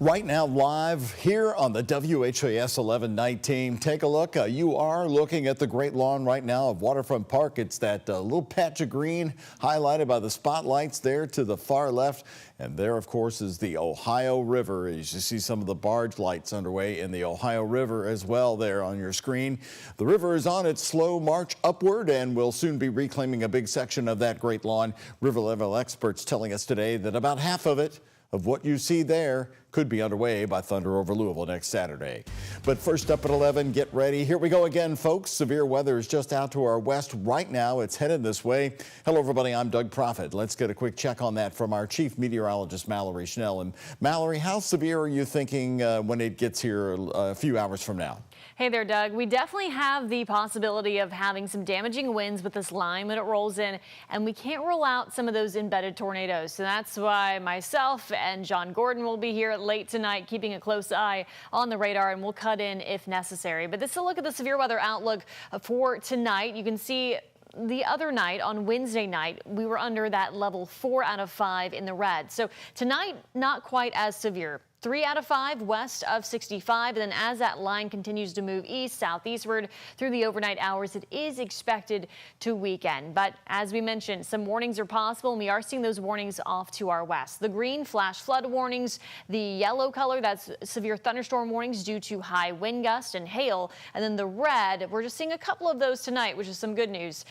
Right now, live here on the WHAS11 night team. Take a look. You are looking at the Great Lawn right now of Waterfront Park. It's that little patch of green highlighted by the spotlights there to the far left. And there, of course, is the Ohio River. As you see some of the barge lights underway in the Ohio River as well there on your screen. The river is on its slow march upward and will soon be reclaiming a big section of that Great Lawn. River level experts telling us today that about half of what you see there could be underway by thunder over Louisville next Saturday. But first up at 11, get ready. Here we go again, folks. Severe weather is just out to our west right now. It's headed this way. Hello, everybody. I'm Doug Proffitt. Let's get a quick check on that from our chief meteorologist, Mallory Schnell. And Mallory, how severe are you thinking when it gets here a few hours from now? Hey there, Doug. We definitely have the possibility of having some damaging winds with this line when it rolls in, and we can't rule out some of those embedded tornadoes. So that's why myself and John Gordon will be here late tonight, keeping a close eye on the radar, and we'll cut in if necessary. But this is a look at the severe weather outlook for tonight. You can see the other night, on Wednesday night, we were under that level 4 out of 5 in the red. So tonight, not quite as severe. 3 out of 5 west of 65, and then as that line continues to move east, southeastward through the overnight hours, it is expected to weaken. But as we mentioned, some warnings are possible, and we are seeing those warnings off to our west. The green, flash flood warnings. The yellow color, that's severe thunderstorm warnings due to high wind gust and hail. And then the red, we're just seeing a couple of those tonight, which is some good news.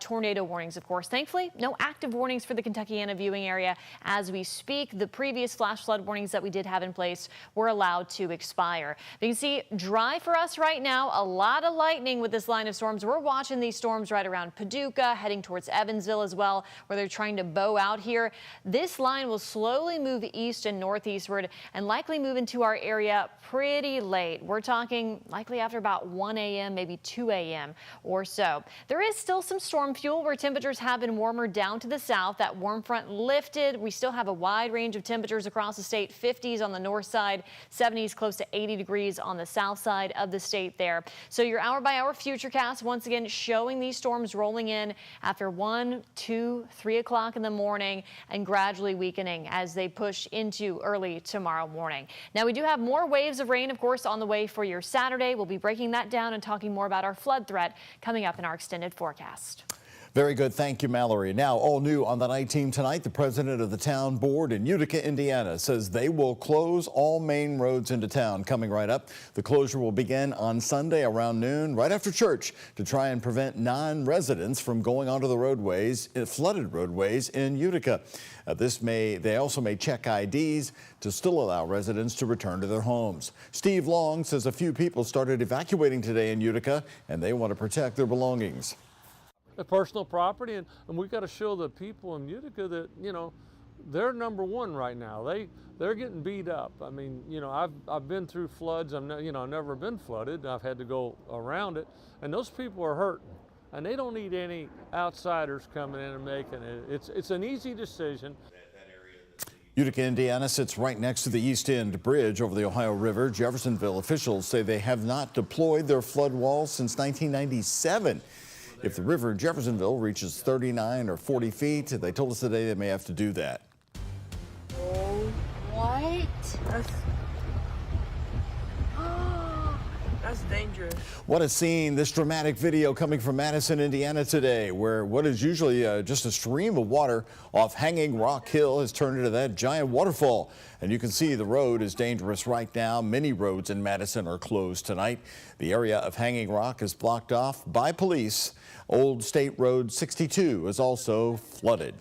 Tornado warnings, of course. Thankfully, no active warnings for the Kentuckiana viewing area as we speak. The previous flash flood warnings that we did have in place were allowed to expire. You can see dry for us right now. A lot of lightning with this line of storms. We're watching these storms right around Paducah, heading towards Evansville as well, where they're trying to bow out here. This line will slowly move east and northeastward and likely move into our area pretty late. We're talking likely after about 1 a.m., maybe 2 a.m. or so. There is still some storm fuel where temperatures have been warmer down to the south. That warm front lifted. We still have a wide range of temperatures across the state. 50s on the north side, 70s close to 80 degrees on the south side of the state there. So your hour-by-hour futurecast once again showing these storms rolling in after 1, 2, 3 o'clock in the morning and gradually weakening as they push into early tomorrow morning. Now we do have more waves of rain, of course, on the way for your Saturday. We'll be breaking that down and talking more about our flood threat coming up in our extended forecast. Very good. Thank you, Mallory. Now, all new on the night team tonight, the president of the town board in Utica, Indiana, says they will close all main roads into town. Coming right up, the closure will begin on Sunday around noon, right after church, to try and prevent non-residents from going onto the roadways, flooded roadways in Utica. They also may check IDs to still allow residents to return to their homes. Steve Long says a few people started evacuating today in Utica, and they want to protect their belongings. The personal property, and we've got to show the people in Utica that, you know, they're number one right now. They're getting beat up. I mean, you know, I've been through floods. I've never been flooded. I've had to go around it, and those people are hurting, and they don't need any outsiders coming in and making it. It's an easy decision. Utica, Indiana sits right next to the East End Bridge over the Ohio River. Jeffersonville officials say they have not deployed their flood walls since 1997. If the river in Jeffersonville reaches 39 or 40 feet, they told us today they may have to do that. Oh, what? That's dangerous. What a scene. This dramatic video coming from Madison, Indiana today, where what is usually just a stream of water off Hanging Rock Hill has turned into that giant waterfall. And you can see the road is dangerous right now. Many roads in Madison are closed tonight. The area of Hanging Rock is blocked off by police. Old State Road 62 is also flooded.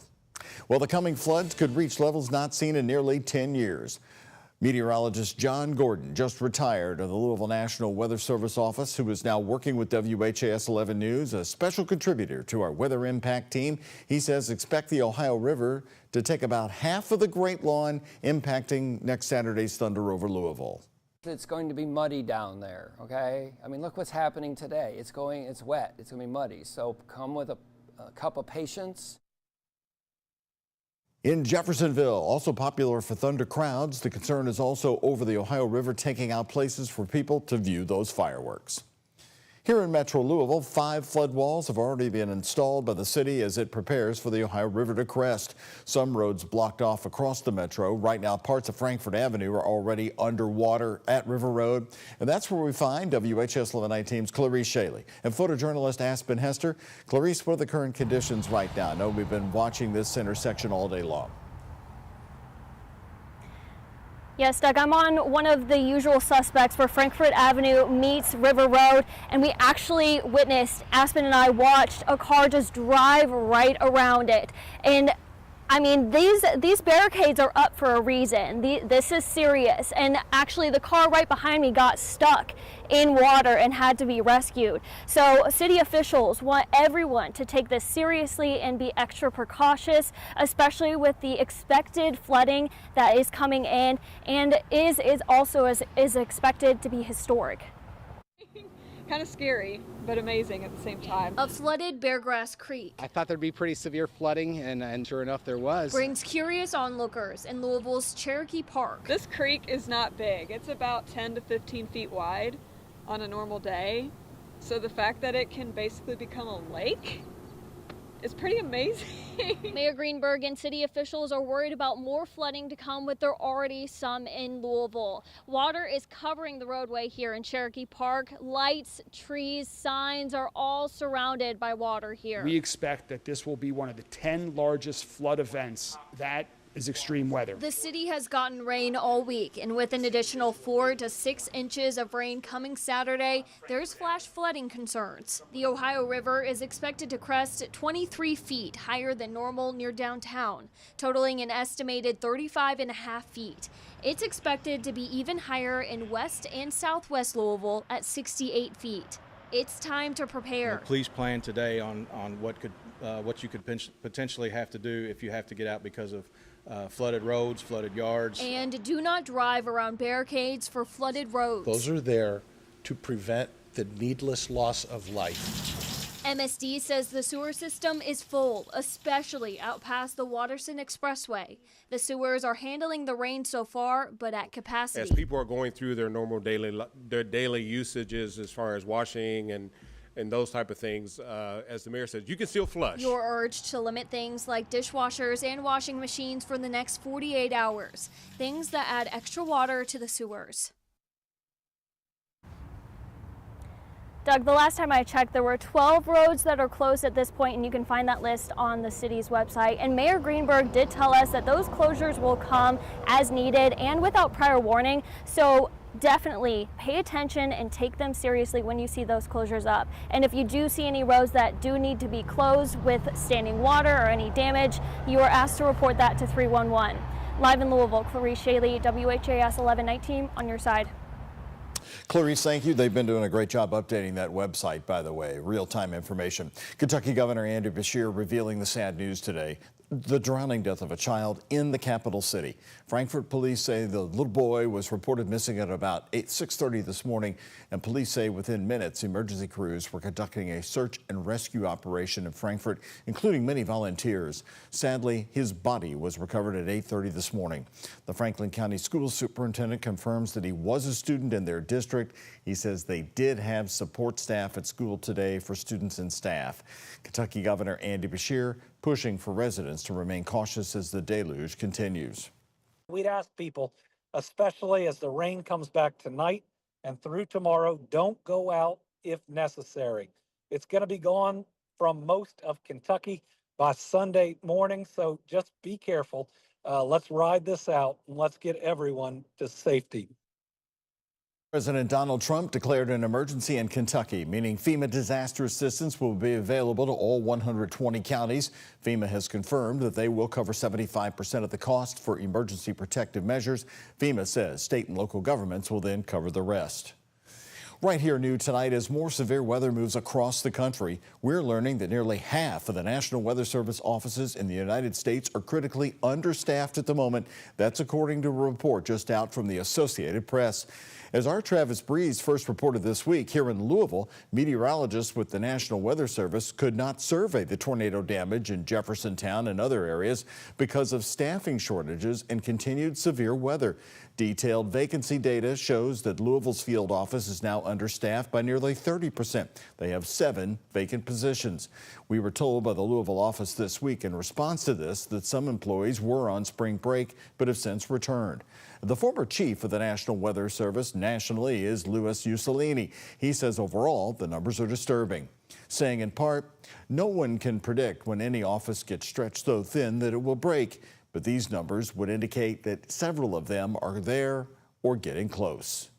Well, the coming floods could reach levels not seen in nearly 10 years. Meteorologist John Gordon just retired of the Louisville National Weather Service office, who is now working with WHAS 11 News, a special contributor to our weather impact team. He says expect the Ohio River to take about half of the Great Lawn, impacting next Saturday's thunder over Louisville. It's going to be muddy down there, okay? I mean, look what's happening today. It's wet, it's going to be muddy. So come with a cup of patience. In Jeffersonville, also popular for thunder crowds, the concern is also over the Ohio River taking out places for people to view those fireworks. Here in Metro Louisville, 5 flood walls have already been installed by the city as it prepares for the Ohio River to crest. Some roads blocked off across the metro. Right now, parts of Frankfort Avenue are already underwater at River Road. And that's where we find WHS 11 team's Clarice Shaley and photojournalist Aspen Hester. Clarice, what are the current conditions right now? I know we've been watching this intersection all day long. Yes, Doug, I'm on one of the usual suspects where Frankfort Avenue meets River Road, and we actually witnessed, Aspen and I watched a car just drive right around it. And I mean, these barricades are up for a reason. This is serious. And actually, the car right behind me got stuck in water and had to be rescued. So city officials want everyone to take this seriously and be extra precautious, especially with the expected flooding that is coming in and is also expected to be historic. Kind of scary, but amazing at the same time. A flooded Beargrass Creek I thought there'd be pretty severe flooding, and sure enough there was. brings curious onlookers in Louisville's Cherokee Park. This creek is not big. It's about 10 to 15 feet wide on a normal day. So the fact that it can basically become a lake is pretty amazing. Mayor Greenberg and city officials are worried about more flooding to come, with there already some in Louisville. Water is covering the roadway here in Cherokee Park. Lights, trees, signs are all surrounded by water here. We expect that this will be one of the 10 largest flood events that is extreme weather. The city has gotten rain all week, and with an additional 4 to 6 inches of rain coming Saturday, there's flash flooding concerns. The Ohio River is expected to crest 23 feet higher than normal near downtown, totaling an estimated 35.5 feet. It's expected to be even higher in west and southwest Louisville at 68 feet. It's time to prepare. Please plan today on what you could potentially have to do if you have to get out because of flooded roads, flooded yards. And do not drive around barricades for flooded roads. Those are there to prevent the needless loss of life. MSD says the sewer system is full, especially out past the Watterson Expressway. The sewers are handling the rain so far, but at capacity. As people are going through their normal daily usages as far as washing and those type of things, as the mayor says, you can still flush. You're urged to limit things like dishwashers and washing machines for the next 48 hours, things that add extra water to the sewers. Doug, the last time I checked, there were 12 roads that are closed at this point, and you can find that list on the city's website. And Mayor Greenberg did tell us that those closures will come as needed and without prior warning. So definitely pay attention and take them seriously when you see those closures up. And if you do see any roads that do need to be closed with standing water or any damage, you are asked to report that to 311. Live in Louisville, Clarice Shaley, WHAS 11 team on your side. Clarice, thank you. They've been doing a great job updating that website, by the way. Real-time information. Kentucky Governor Andy Beshear revealing the sad news today. The drowning death of a child in the capital city. Frankfort police say the little boy was reported missing at about 6:30 this morning, and police say within minutes emergency crews were conducting a search and rescue operation in Frankfort, including many volunteers. Sadly, his body was recovered at 8:30 this morning. The Franklin County School Superintendent confirms that he was a student in their district. He says they did have support staff at school today for students and staff. Kentucky Governor Andy Beshear pushing for residents to remain cautious as the deluge continues. We'd ask people, especially as the rain comes back tonight and through tomorrow, don't go out if necessary. It's going to be gone from most of Kentucky by Sunday morning, so just be careful. Let's ride this out and let's get everyone to safety. President Donald Trump declared an emergency in Kentucky, meaning FEMA disaster assistance will be available to all 120 counties. FEMA has confirmed that they will cover 75% of the cost for emergency protective measures. FEMA says state and local governments will then cover the rest. Right here new tonight, as more severe weather moves across the country, we're learning that nearly half of the National Weather Service offices in the United States are critically understaffed at the moment. That's according to a report just out from the Associated Press. As our Travis Breeze first reported this week, here in Louisville, meteorologists with the National Weather Service could not survey the tornado damage in Jeffersontown and other areas because of staffing shortages and continued severe weather. Detailed vacancy data shows that Louisville's field office is now understaffed by nearly 30%. They have 7 vacant positions. We were told by the Louisville office this week in response to this that some employees were on spring break but have since returned. The former chief of the National Weather Service nationally is WHAS11. He says overall the numbers are disturbing, saying in part, no one can predict when any office gets stretched so thin that it will break, but these numbers would indicate that several of them are there or getting close.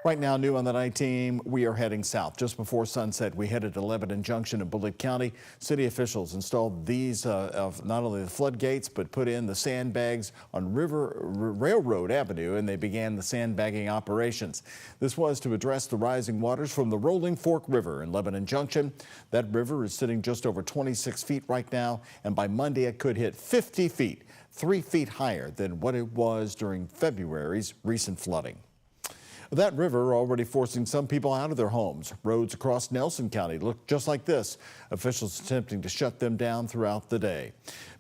Right now, new on the night team, we are heading south. Just before sunset, we headed to Lebanon Junction in Bullitt County. City officials installed these of not only the floodgates, but put in the sandbags on Railroad Avenue, and they began the sandbagging operations. This was to address the rising waters from the Rolling Fork River in Lebanon Junction. That river is sitting just over 26 feet right now, and by Monday it could hit 50 feet, 3 feet higher than what it was during February's recent flooding. That river already forcing some people out of their homes. Roads across Nelson County look just like this. Officials attempting to shut them down throughout the day.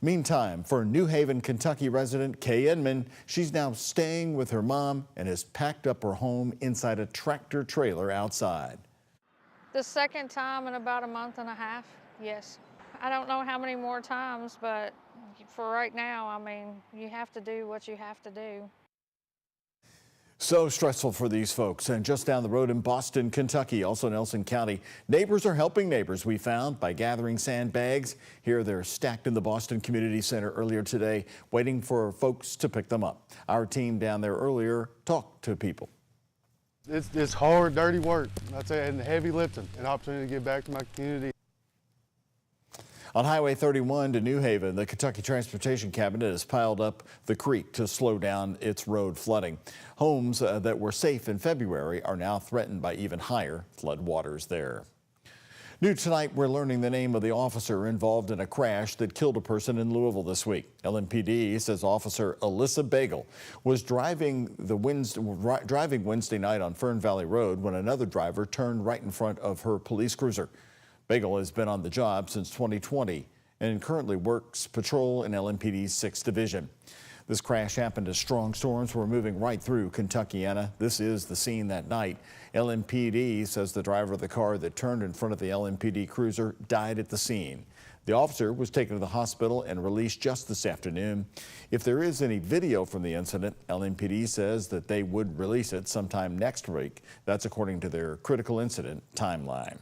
Meantime, for New Haven, Kentucky resident Kay Inman, she's now staying with her mom and has packed up her home inside a tractor trailer outside. The second time in about a month and a half, yes. I don't know how many more times, but for right now, I mean, you have to do what you have to do. So stressful for these folks. And just down the road in Boston, Kentucky, also Nelson County, neighbors are helping neighbors, we found, by gathering sandbags. Here they're stacked in the Boston Community Center earlier today, waiting for folks to pick them up. Our team down there earlier talked to people. It's hard, dirty work, I'd say, and heavy lifting, an opportunity to give back to my community. On Highway 31 to New Haven, the Kentucky Transportation Cabinet has piled up the creek to slow down its road flooding. Homes that were safe in February are now threatened by even higher flood waters there. New tonight, we're learning the name of the officer involved in a crash that killed a person in Louisville this week. LMPD says Officer Alyssa Bagel was driving Wednesday night on Fern Valley Road when another driver turned right in front of her police cruiser. Bagel has been on the job since 2020 and currently works patrol in LMPD's 6th Division. This crash happened as strong storms were moving right through Kentuckiana. This is the scene that night. LMPD says the driver of the car that turned in front of the LMPD cruiser died at the scene. The officer was taken to the hospital and released just this afternoon. If there is any video from the incident, LMPD says that they would release it sometime next week. That's according to their critical incident timeline.